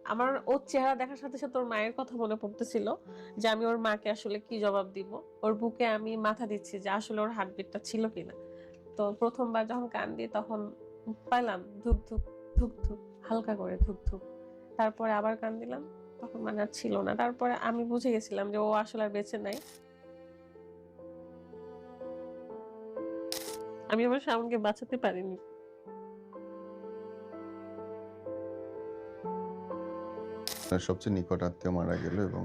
আমার ওর চেহারা দেখার সাথে সাথে ওর মায়ের কথা মনে পড়তেছিল যে আমি ওর মাকে আসলে কি জবাব দিব। ওর বুকে আমি মাথা দিচ্ছি যে আসলে ওর হার্টবিটটা ছিল কিনা। তো ১ম বার যখন কান দিই তখন পাইলাম ধুক, ধুক, ধুক, ধুক হালকা করে ধুক, ধুক। তারপরে আবার কান দিলাম। তখন মানে আর ছিল না। তারপরে আমি বুঝে গেছিলাম যে ও আসলে আর বেঁচে নাই। আমি আমার শাওনকে বাঁচাতে পারিনি। আপনার সবচেয়ে নিকট আত্মীয় মারা গেল এবং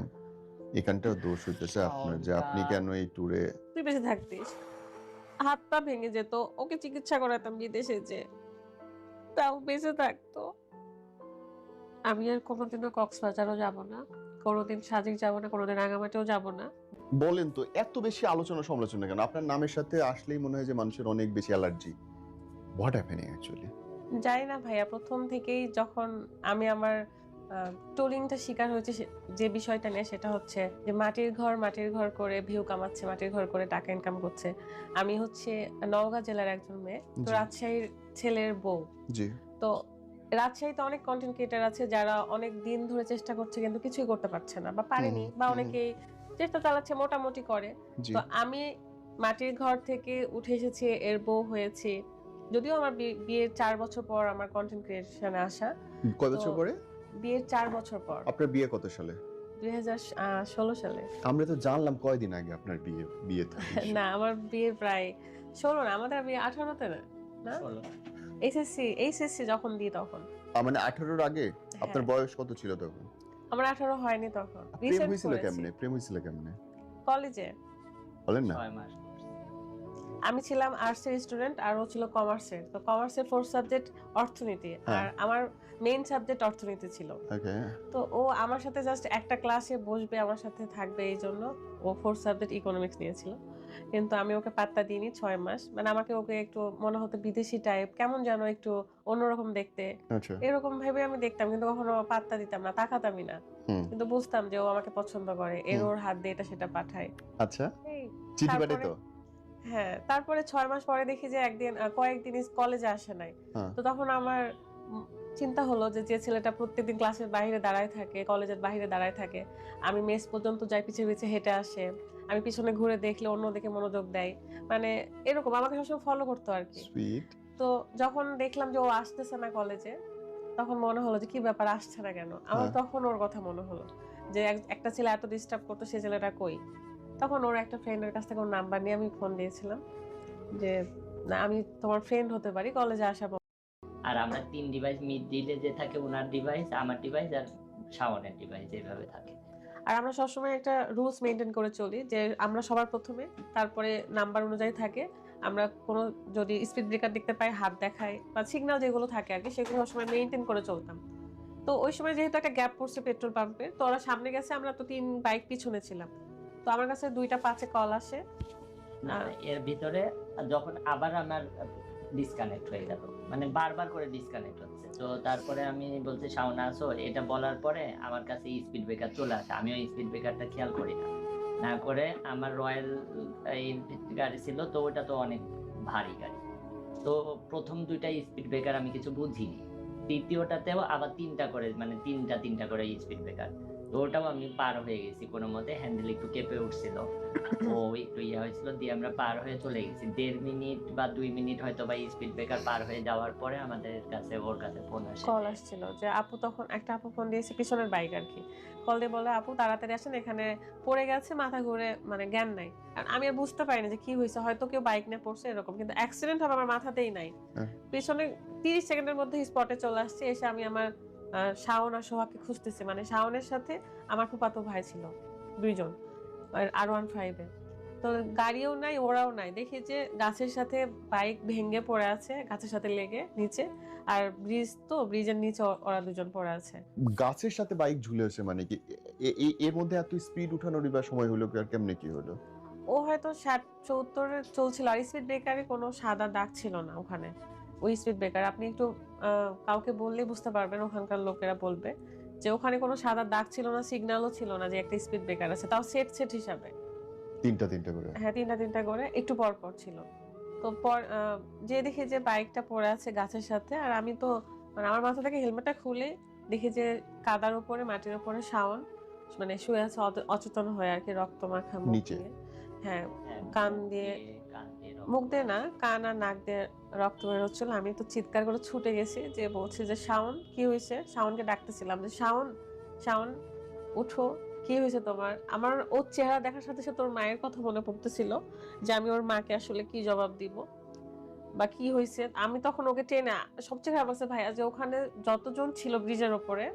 এখানটাও দোষ হইতেছে আপনার যে শাওনটা আপনি কেন এই ট্যুরে তুই বেঁচে থাকতিস। হাত পা ভেঙে যেত। ওকে চিকিৎসা করাতাম বিদেশে যেয়ে। তাও বেঁচে থাকতো। আমি আর কোনোদিনও কক্সবাজারও যাব না। কোনোদিন সাজেক যাব না, কোনোদিন রাঙামাটিও যাব না। বলেন তো এত বেশি আলোচনা সমালোচনা কেন? আপনার নামের সাথে আসলেই মনে হয় যে মানুষের অনেক বেশি অ্যালার্জি। What happening actually? জানি না ভাইয়া ১ম থেকেই যখন আমি আমার ট্রোলিংটা শিকার হয়েছি যে বিষয়টা নিয়ে সেটা হচ্ছে যে মাটির ঘর করে ভিউ কামাচ্ছে, মাটির ঘর করে টাকা ইনকাম করছে। আমি হচ্ছে নওগাঁ জেলার একজন মেয়ে। তো জি। রাজশাহীর ছেলের বউ। জি। তো রাজশাহীতে অনেক কনটেন্ট ক্রিয়েটর আছে যারা অনেক দিন ধরে চেষ্টা করছে কিন্তু কিছুই করতে পারছে না বা হুম, পারেনি বা হুম, হুম। অনেকেই চেষ্টা চালাচ্ছে মোটামুটি করে। জি। তো আমি মাটির ঘর থেকে উঠে এসেছি, এর বউ হয়েছি। যদিও আমার বিয়ের ৪ বছর পর আমার কনটেন্ট ক্রিয়েশনে আসা। কয় তো বছর পরে? বিয়ের ৪ বছর পর আপনার বিয়ে কত সালে? ২০১৬ সালে। আমরা তো জানলাম কয়দিন আগে আপনার বিয়ে তো না আমার বিয়ের প্রায় ১৬ না, আমাদের বিয়ে ১৮ তে না? না? ১৬ এইচএসসি যখন দিই তখন। মানে 18 এর আগে? আপনার হ্যাঁ, বয়স কত ছিল তখন? আমার ১৮ হয়নি তখন। প্রেম রিসেন্ট হয়েছিল করেছি। কেমনে? প্রেম হয়েছিল কেমনে? কলেজে। বলেন না। ৬ মাস করছি। আমি ছিলাম আর্টসের স্টুডেন্ট আর ও ছিল কমার্সের। তো কমার্সের 4 সাবজেক্ট অর্থনীতি। হ্যাঁ। আর আমার মেইন সাবজেক্ট অর্থনীতি ছিল। ওকে। তো ও আমার সাথে জাস্ট একটা ক্লাসে বসবে, আমার সাথে থাকবে এইজন্য ও 4 সাবজেক্ট ইকোনমিক্স নিয়েছিল। কিন্তু আমি ওকে পাত্তা দিইনি ৬ মাস। মানে আমাকে ওকে একটু মনে হতো বিদেশি টাইপ, কেমন যেন একটু অন্যরকম দেখতে। আচ্ছা। এরকম ভেবে আমি দেখতাম কিন্তু কখনো পাত্তা দিতাম না, তাকাতামই না। হুম, কিন্তু বুঝতাম যে ও আমাকে পছন্দ করে। হুম। ওর হাত দিয়ে এটা সেটা পাঠায়। আচ্ছা। এই চিঠি তারপরে পাঠাইতো? হ্যাঁ, তারপরে ৬ মাস পরে দেখি যে একদিন কয়েকদিন কলেজে আসে নাই। হ্যাঁ। তো তখন আমার চিন্তা হলো যে ছেলেটা প্রত্যেকদিন ক্লাসের বাহিরে দাঁড়ায় থাকে, কলেজের বাহিরে দাঁড়ায় থাকে। আমি মেস পর্যন্ত যাই, পিছে, পিছে হেঁটে আসে। আমি পিছনে ঘুরে দেখলে অন্যদিকে মনোযোগ দেয়। মানে এরকম আমাকে সবসময় ফলো করতো আরকি। সুইট। তো যখন দেখলাম যে ও আসতেছে না কলেজে, তখন মনে হলো যে কি ব্যাপার আসছে না কেন? আমার হ্যাঁ। তখন ওর কথা মনে হলো। যে একটা ছেলে এত ডিস্টার্ব করতো, সে ছেলেটা কই? তখন ওর একটা ফ্রেন্ডের কাছ থেকে ওর নাম্বার নিয়ে আমি ফোন দিয়েছিলাম। যে না আমি তোমার ফ্রেন্ড হতে পারি কলেজে আসা আর আমরা ৩ ডিভাইস মিডলে যে থাকে উনার ডিভাইস, আমার ডিভাইস আর শাওনের ডিভাইস এভাবে থাকে। আর আমরা সবসময় একটা রুলস মেইনটেইন করে চলি যে আমরা সবার ১ম এ তারপরে নাম্বার অনুযায়ী থাকে। আমরা কোনো যদি স্পিড ব্রেকার দেখতে পাই হাত দেখাই বা সিগন্যাল যেগুলো থাকে আরকি সেগুলো সবসময় মেইনটেইন করে চলতাম। তো ওই সময় যেহেতু একটা গ্যাপ পড়ছে পেট্রোল পাম্পে তো ওরা সামনে গেছে আমরা তো ৩ বাইক পিছনে ছিলাম। তো আমার কাছে ২ টা ৫ এ কল আসে। না, আ না এর ভিতরে যখন আবার আমার ডিসকানেক্ট হয়ে গেল। মানে বারবার করে ডিসকানেক্ট হচ্ছে। তো তারপরে আমি বলছি, "শাওন আছো?" এটা বলার পরে আমার কাছে স্পিড ব্রেকার চলে আসে। আমিও স্পিড ব্রেকারটা খেয়াল করি না। না করে আমার রয়্যাল এনফিল্ড গাড়ি ছিল, তো ওটা তো অনেক ভারী গাড়ি। তো ১ম ২ টা স্পিড ব্রেকার আমি কিছু বুঝিনি। ৩য় টাতেও আবার ৩ টা করে, মানে ৩ টা করে স্পিড ব্রেকার। তো ওটাও আমি পার হয়ে গেছি কোনমতে। হ্যান্ডেল একটু কেঁপে উঠছিল। ও একটু ইয়ে হয়েছিল, দিয়ে আমরা পার হয়ে চলে গেছি। ১.৫ মিনিট বা ২ মিনিট হয়তোবা স্পিড ব্রেকার পার হয়ে যাওয়ার পরে আমাদের কাছে ওর কাছে ফোন আসে কল যে আসছিল যে আপু তখন একটা আপু ফোন দিয়েছে পিছনের বাইক আরকি। কল দিয়ে বলে, "আপু তাড়াতাড়ি আসেন এখানে পড়ে গেছে মাথা ঘুরে মানে জ্ঞান নাই।" আর আমি আর বুঝতে পারিনি যে কি হইছে। হয়তো কেউ বাইক নিয়ে পড়ছে এরকম। কিন্তু অ্যাক্সিডেন্ট হবে আমার মাথাতেই নাই। হ্যাঁ। পেছনে ৩০ সেকেন্ডের মধ্যে স্পটে চলে আসছি। এসে আমি আমার শাওন আর সোহাগকে খুঁজতেছি। মানে শাওনের সাথে আমার ফুফাতো ভাই ছিল। ২ জন। আর R15 এ। তো গাড়িও নাই, ওরাও নাই। দেখি যে গাছের সাথে বাইক ভেঙে পড়ে আছে, গাছের সাথে লেগে নিচে। আর ব্রিজ তো ব্রিজের নিচে ওরা ২ জন পড়ে আছে। গাছের সাথে বাইক ঝুলেছে মানে কি? এর মধ্যে এত স্পিড উঠানোরই বা সময় হলো কি আর কেমনে কি হলো? ও হয়তো ৬০-৭০ এ চলছিল। আর স্পিড ব্রেকারে কোনো সাদা দাগ ছিল না ওখানে। ওই স্পিড ব্রেকার আপনি একটু আ কাউকে বললেই বুঝতে পারবেন, ওখানকার লোকেরা বলবে যে ওখানে কোনো সাদা দাগ ছিল না, সিগন্যালও ছিল না যে একটা স্পিড ব্রেকার আছে। তাও সেট হিসাবে। ৩ টা করে। হ্যাঁ, ৩ টা ৩ টা করে একটু পর, পর ছিল। তো যেয়ে দেখি যে বাইকটা পড়ে আছে গাছের সাথে। আর আমি তো মানে আমার মাথা থেকে হেলমেটটা খুলে দেখি যে কাদার উপরে মাটির উপরে শাওন মানে শুয়ে আছে অচেতন হয়ে আর কি, রক্ত মাখা মুখ নিচে? দিয়ে। হ্যাঁ, হ্যাঁ, কান মুখ দিয়ে কান দিয়ে মুখ রক্ত দিয়ে না, কান আর নাক দিয়ে রক্ত বের হচ্ছিল। আমি তো চিৎকার করে ছুটে গেছি, যে বলছি যে শাওন কি হয়েছে, শাওনকে ডাকতেছিলাম যে শাওন, শাওন উঠো, কি হয়েছে তোমার। আমার ওর চেহারা দেখার সাথে সাথে ওর মায়ের কথা মনে পড়তেছিল, যে আমি ওর মাকে আসলে কি জবাব দিব বা কি হয়েছে। আমি তখন ওকে টেনে, সবচেয়ে খারাপ লাগছে ভাইয়া যে ওখানে যতজন ছিল ব্রিজের ওপরে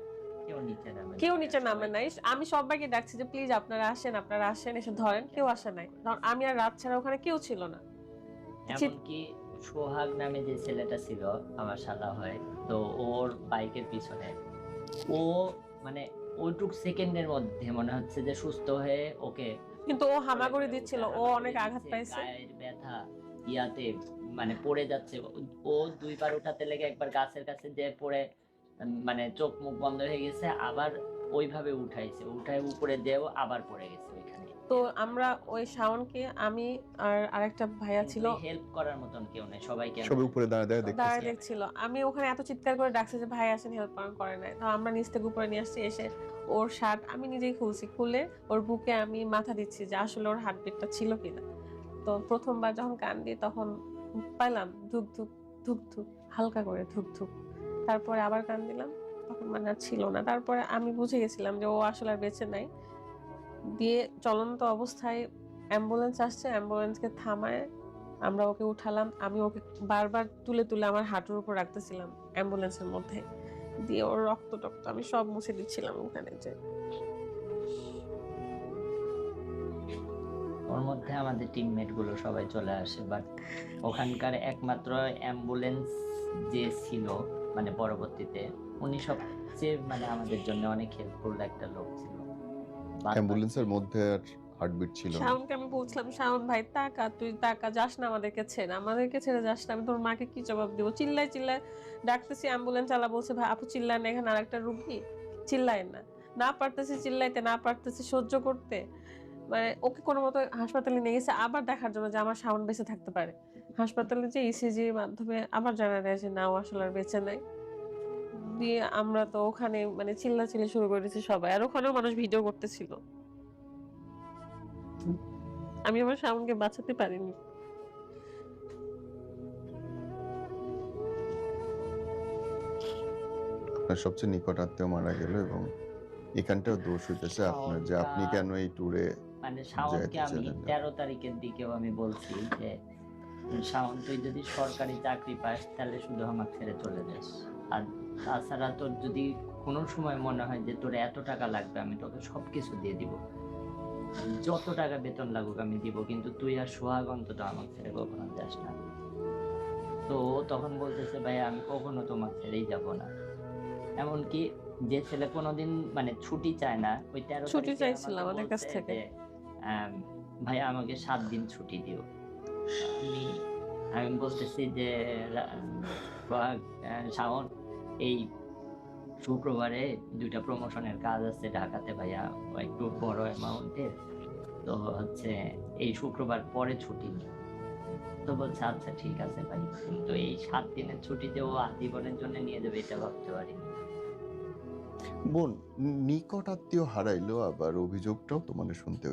কেউ নিচে নামে কেউ নাই, নিচে নামে সবাই নাই। আমি সবাইকে ডাকছি যে প্লিজ আপনারা আসেন, আপনারা আসেন, এসে ধরেন। কেউ আসে নাই, কারণ আমি আর রাত ছাড়া ওখানে কেউ ছিল না। এমনকি সোহাগ নামে যে ছেলেটা ছিল আমার শালা হয়, তো ওর বাইকের পিছনে ও মানে ওইটুক সেকেন্ডের মধ্যে মনে হচ্ছে যে সুস্থ হয়ে ওকে কিন্তু ও হামাগুড়ি দিচ্ছিল, ও হামাগুড়ি অনেক আঘাত দিচ্ছে, পাইছে। গায়ের ব্যথা ইয়াতে মানে পড়ে যাচ্ছে। ও দুইবার উঠাতে লেগে একবার গাছের কাছে যে পড়ে মানে চোখ মুখ বন্ধ হয়ে গেছে, আবার ওইভাবে উঠাইছে, উঠায় উপরে যেও আবার পড়ে গেছে ওইখানে। তো আমরা ওই শাওনকে, আমি আর আরেকটা ভাইয়া ছিল হেল্প করার মতন কেউ নেই, সবাইকে সবাই উপরে দাঁড়ায় দাঁড়ায় দাঁড়ায় দেখতেছে। দেখছিল। আমি ওখানে এত চিৎকার করে ডাকছি যে ভাই আসেন হেল্প করেন, করে নাই। তো আমরা নিচ থেকে উপরে নিয়ে আসছি, এসে ওর শার্ট আমি নিজেই খুলছি, খুলে ওর বুকে আমি মাথা দিচ্ছি যে আসলে ওর হার্টবিটটা ছিল কিনা। তো প্রথমবার যখন কান দিই তখন পাইলাম ধুক ধুক ধুক ধুক, হালকা করে ধুক ধুক। তারপরে আবার কান দিলাম, তখন মানে আর ছিল না। তারপরে আমি বুঝে গেছিলাম যে ও আসলে আর বেঁচে নাই। দিয়ে চলন্ত অবস্থায় অ্যাম্বুলেন্স আসছে, অ্যাম্বুলেন্সকে থামায় আমরা ওকে উঠালাম। আমি ওকে বারবার তুলে তুলে আমার হাঁটুর উপর রাখতেছিলাম অ্যাম্বুলেন্সের মধ্যে, দিয়ে ওর রক্ত টক্ত আমি সব মুছে দিচ্ছিলাম ওখানে। যে ওর মধ্যে আমাদের টিমমেট গুলো সবাই চলে আসে, বাট ওখানকার একমাত্র অ্যাম্বুলেন্স যে ছিল মানে পরবর্তীতে উনি সবচেয়ে মানে আমাদের জন্য অনেক হেল্পফুল একটা লোক ছিল। অ্যাম্বুলেন্সের মধ্যে আর হার্টবিট ছিল না। শাওনকে আমি বলছিলাম, শাওন ভাই তাকা, তুই তাকা, যাস না আমাদেরকে ছেড়ে, আমাদেরকে ছেড়ে যাস না। আমি তোর মাকে কি জবাব দিব। চিল্লাই চিল্লাই ডাকতেছি, অ্যাম্বুলেন্স চালা বলছে ভাই আপু চিল্লায় না, এখানে আরেকটা রুগী, চিল্লায় না। না পারতেছি চিল্লাইতে, না পারতেছি সহ্য করতে। মানে ওকে কোনো মতো হাসপাতালে নিয়ে গেছে আবার দেখার জন্য যে আমার শাওন বেঁচে থাকতে পারে। হাসপাতালে যে ইসিজির মাধ্যমে আবার জানা যায় যে না, ও আসলে আর বেঁচে নাই। দিয়ে আমরা তো ওখানে মানে চিল্লাচিল্লি শুরু করে দিয়েছি সবাই, আর ওখানেও মানুষ ভিডিও করতেছিল। আমি আমার শাওনকে বাঁচাতে পারিনি। আপনার সবচেয়ে নিকট আত্মীয় মারা গেল এবং এখানটাও দোষ হইতেছে আপনার, যে আপনি কেন এই ট্যুরে মানে শাওনকে যাইতে আমি চাইলেন না। 13 তারিখের দিকেও আমি বলছি যে শাওন তুই যদি সরকারি চাকরি পাস তাহলে শুধু আমাকে ছেড়ে চলে যাস, আর তাছাড়া তোর যদি কোনো সময় মনে হয় যে তোর এত টাকা লাগবে আমি তোকে সবকিছু দিয়ে দিব, যত টাকা বেতন লাগুক আমি দিব, কিন্তু তুই আর সোহাগ অন্তত আমাকে ছেড়ে কখনো যাস না। তো ও তখন বলতেছে ভাই আমি কখনো তোমাকে ছেড়েই যাব না। এমনকি যে ছেলে কোনোদিন মানে ছুটি চায় না, ওই 13 ছুটি তারিখে চাইছিল আমাকে আমাদের কাছ বলছে থেকে। যে ভাইয়া আমাকে 7 দিন ছুটি দিও। আমি বলতেছি যে শাওন এই শুক্রবারে 2টা প্রমোশনের কাজ আছে ঢাকাতে ভাইয়া, একটু বড় অ্যামাউন্টের, তো হচ্ছে এই শুক্রবার পরে ছুটি নিই। তো বলছে আচ্ছা ঠিক আছে ভাই, কিন্তু এই 7 দিনের ছুটিতে ও আজীবনের জন্য নিয়ে যাবে এটা ভাবতে পারিনি। বোন নিকট আত্মীয় হারাইলো, আবার অভিযোগটাও তো মানে শুনতে